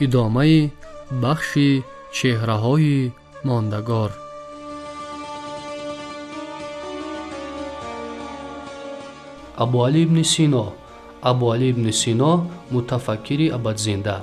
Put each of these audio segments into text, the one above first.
ادامه بخش چهره‌های ماندگار. ابوعلی ابن سینا. ابوعلی ابن سینا متفکری ابدزنده.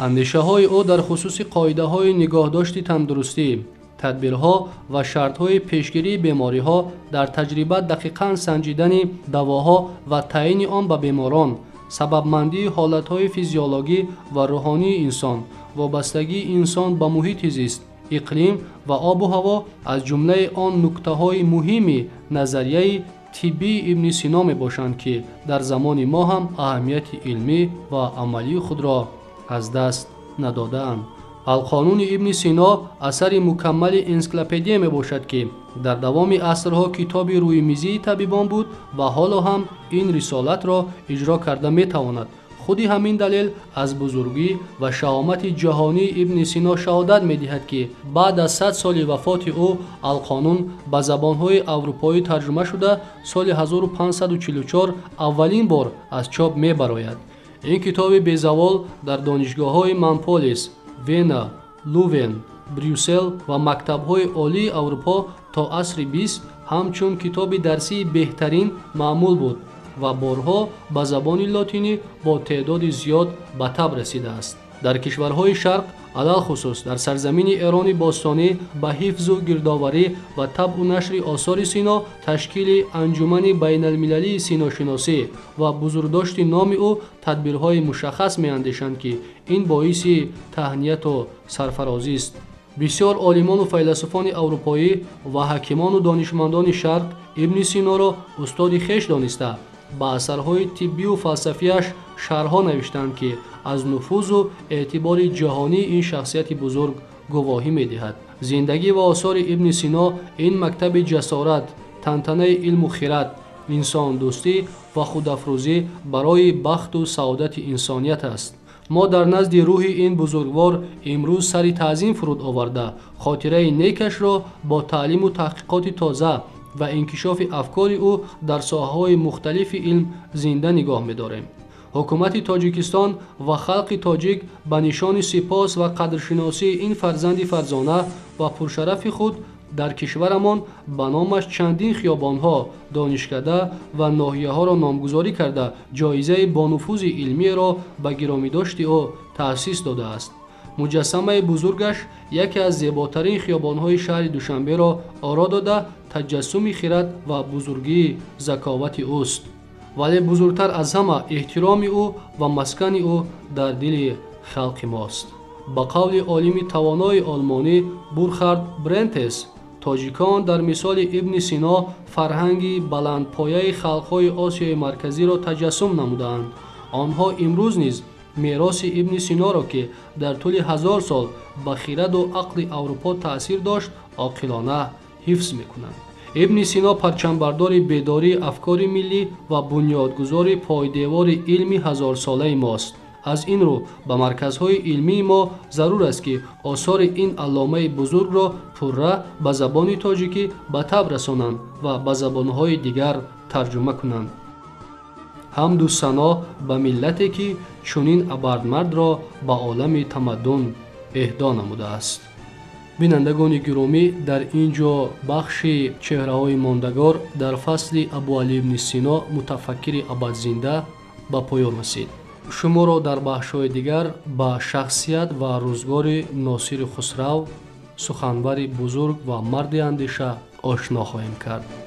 اندیشه‌های او در خصوص قاعده‌های نگاهداشت تندرستی، تدبیرها و شرط‌های پیشگیری بیماری‌ها، در تجربه دقیقاً سنجیدن دواها و تعیین آن به بیماران، سببمندی حالت‌های فیزیولوژی و روحانی انسان، وابستگی انسان به محیط زیست، اقلیم و آب و هوا از جمله آن نکته‌های مهم نظریه طبی ابن سینا میباشند که در زمان ما هم اهمیت علمی و عملی خود را از دست نداده‌اند. القانون ابن سینا اثر مکمل انسیکلوپدیا میباشد که در دوام عصرها کتاب روی میزی طبیبان بود و حالا هم این رسالت را اجرا کرده میتواند. خودی همین دلیل از بزرگی و شهامت جهانی ابن سینا شهادت میدهد که بعد از 100 سال وفات او القانون به زبانهای اروپایی ترجمه شده سال 1544 اولین بار از چاپ میبراید. این کتاب بیزوال در دانشگاه‌های منپولیس، وینا، لوون، بریوسل و مکتب‌های عالی اروپا تا عصر 20 همچون کتاب درسی بهترین معمول بود و بارها به زبان لاتینی با تعداد زیاد به تب رسیده است. در کشورهای شرق علل خصوص در سرزمین ایران باستانی به حفظ و گردآوری و طبع و نشر آثار سینا، تشکیل انجمن بین المللی سیناشناسی و بزرگداشت نام او تدبیرهای مشخص می‌اندیشند که این باعث تهنیت و سرفرازی است. بسیار عالمان و فیلسوفان اروپایی و حکیمان و دانشمندان شرق ابن سینا را استاد خویش دانسته با اثرهای طبی و فلسفیش شرح‌ها نوشتند که از نفوذ و اعتبار جهانی این شخصیت بزرگ گواهی می‌دهد. زندگی و آثار ابن سینا این مکتب جسارت، تنتنه علم و خرد، انسان دوستی و خودافروزی برای بخت و سعادت انسانیت است. ما در نزد روح این بزرگوار امروز سری تعظیم فرود آورده خاطره نیکش را با تعلیم و تحقیقات تازه و انکشاف افکار او در ساحه‌های مختلف علم زنده نگاه می‌داریم. حکومت تاجیکستان و خلق تاجیک به نشان سپاس و قدرشناسی این فرزند فرزانه و پرشرف خود در کشورمان به نامش چندین خیابان‌ها، دانشکده و ناحیه‌ها را نامگذاری کرده جایزه بانفوذ علمی را به گرامی داشت او تأسیس داده است. مجسمه بزرگش یکی از زیباترین خیابان‌های شهر دوشنبه را آرا داده تجسم خرد و بزرگی ذکاوت اوست. ولی بزرگتر از همه احترام او و مسکن او در دل خلق ماست. با قول عالم توانای آلمانی بورخارد برنتس، تاجیکان در مثال ابن سینا فرهنگی بلندپایه خلق‌های آسیای مرکزی را تجسم نمودند. آنها امروز نیز میراث ابن سینا را که در طول 1000 سال به خرد و عقل اروپا تأثیر داشت عاقلانه حفظ می‌کنند. ابن سینا پرچمبردار بیداری افکار ملی و بنیادگذار پایدیوار علمی 1000 ساله ماست. از این رو به مرکزهای علمی ما ضرور است که آثار این علامه بزرگ را پره به زبان تاجیکی به تب رسانند و به زبانهای دیگر ترجمه کنند. حمد و ثنا به ملتی که چنین ابرمرد را به عالم تمدن اهدا نموده است. بینندگان گرامی، در اینجا بخش چهره‌های ماندگار در فصل ابوعلی ابن سینا متفکر ابدزنده به پایان رسید. شما را در بخش‌های دیگر با شخصیت و روزگار ناصر خسرو، سخنور بزرگ و مرد اندیشه آشنا خواهیم کرد.